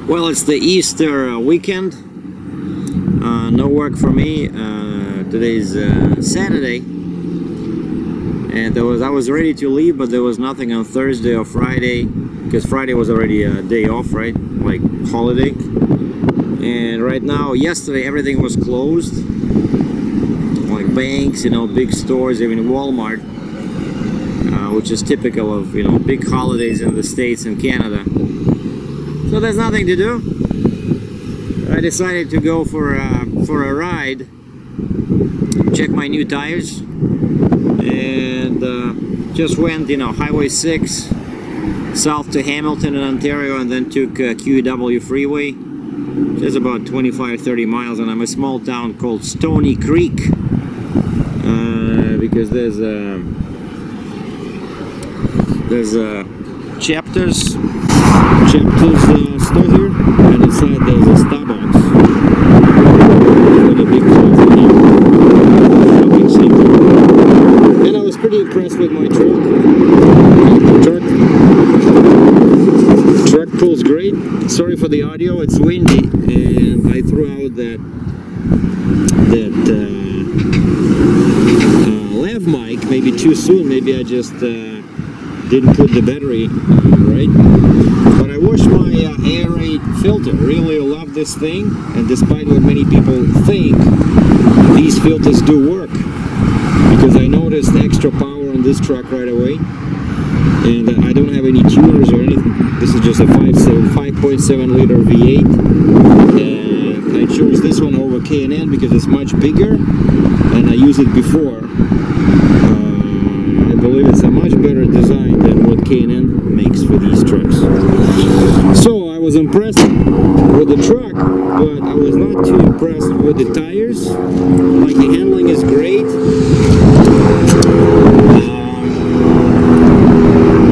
Well, it's the Easter weekend. No work for me. Today's Saturday, and I was ready to leave, but there was nothing on Thursday or Friday, because Friday was already a day off, right? Like holiday. And right now, yesterday, everything was closed. Like banks, you know, big stores, even Walmart, which is typical of, you know, big holidays in the States and Canada. So there's nothing to do. I decided to go for a ride, check my new tires, and just went, you know, Highway 6 south to Hamilton in Ontario, and then took QEW freeway. Just about 25-30 miles, and I'm a small town called Stony Creek, because there's Chapters store here, and inside there's a Starbucks. Got a big shopping center. And I was pretty impressed with my truck. Truck pulls great. Sorry for the audio, it's windy, and I threw out that lav mic maybe too soon. Maybe I just didn't put the battery right. But I washed my air raid filter. Really love this thing, and despite what many people think, these filters do work, because I noticed extra power on this truck right away. And I don't have any tuners or anything. This is just a 5.7 liter V8. And I chose this one over K&N because it's much bigger, and I used it before. I believe it's a much better design than what K&N makes for these trucks. So I was impressed with the truck, but I was not too impressed with the tires. Like, the handling is great.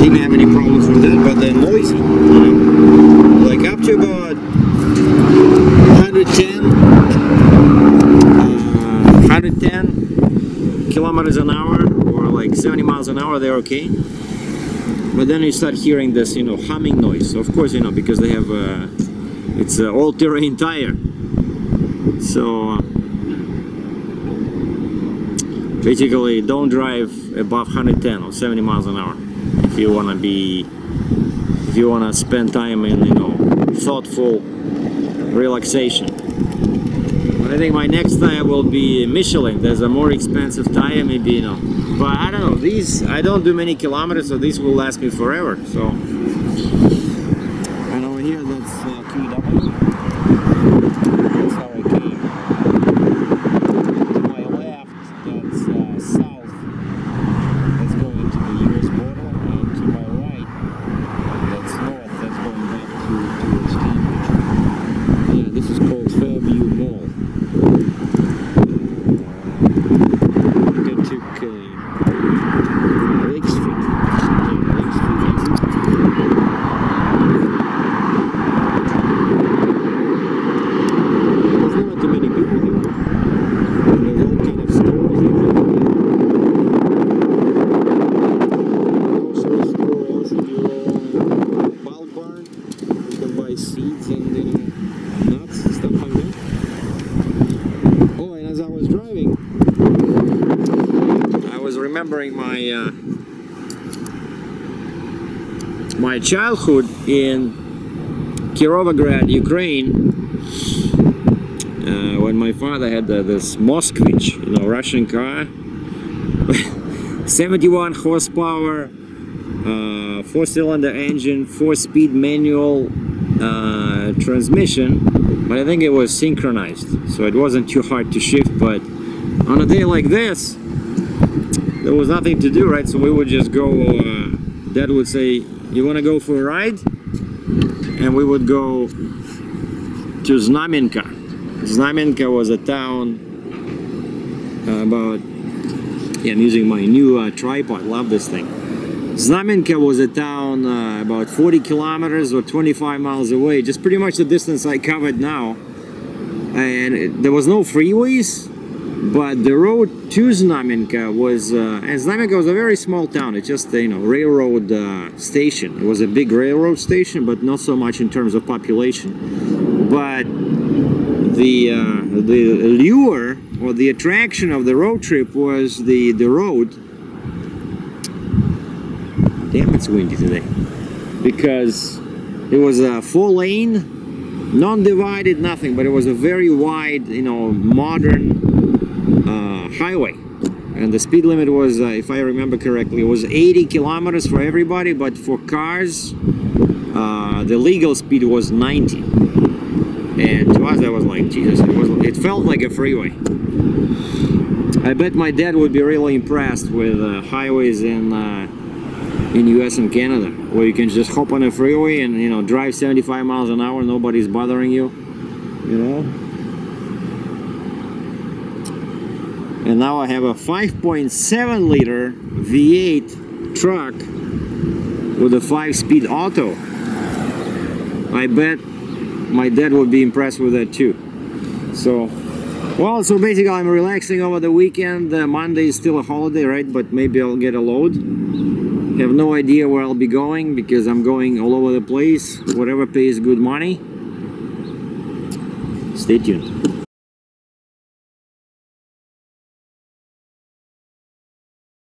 Didn't have any problems with that, but they're noisy, you know? Like up to about 110 kilometers an hour, or like 70 miles an hour, they're okay. But then you start hearing this, you know, humming noise. Of course, you know, because they have it's an all-terrain tire. So basically, don't drive above 110 or 70 miles an hour if you want to spend time in, you know, thoughtful relaxation. But I think my next tire will be Michelin. There's a more expensive tire, maybe, you know. But I don't know, these, I don't do many kilometers, so these will last me forever. So, and over here, that's QEW. That's how I came. remembering my my childhood in Kirovograd, Ukraine, when my father had this Moskvich, you know, Russian car, 71 horsepower, 4-cylinder engine, 4-speed manual transmission, but I think it was synchronized, so it wasn't too hard to shift. But on a day like this, there was nothing to do, right? So we would just go, Dad would say, you want to go for a ride? And we would go to Znamenka. Znamenka was a town about, yeah, I'm using my new tripod, love this thing. Znamenka was a town about 40 kilometers or 25 miles away, just pretty much the distance I covered now. And there was no freeways, but the road to Znamenka was, and Znamenka was a very small town. It's just a, you know, railroad station. It was a big railroad station, but not so much in terms of population. But the lure or the attraction of the road trip was the road. Damn, it's windy today. Because it was a 4-lane, non-divided, nothing, but it was a very wide, you know, modern highway. And the speed limit was, if I remember correctly, it was 80 kilometers for everybody, but for cars, the legal speed was 90. And to us, that was like, Jesus, it felt like a freeway. I bet my dad would be really impressed with highways in US and Canada, where you can just hop on a freeway and, you know, drive 75 miles an hour, nobody's bothering you, you know. And now I have a 5.7 liter V8 truck with a 5-speed auto. I bet my dad would be impressed with that too. So, well, so basically I'm relaxing over the weekend. Monday is still a holiday, right? But maybe I'll get a load. Have no idea where I'll be going because I'm going all over the place. Whatever pays good money. Stay tuned.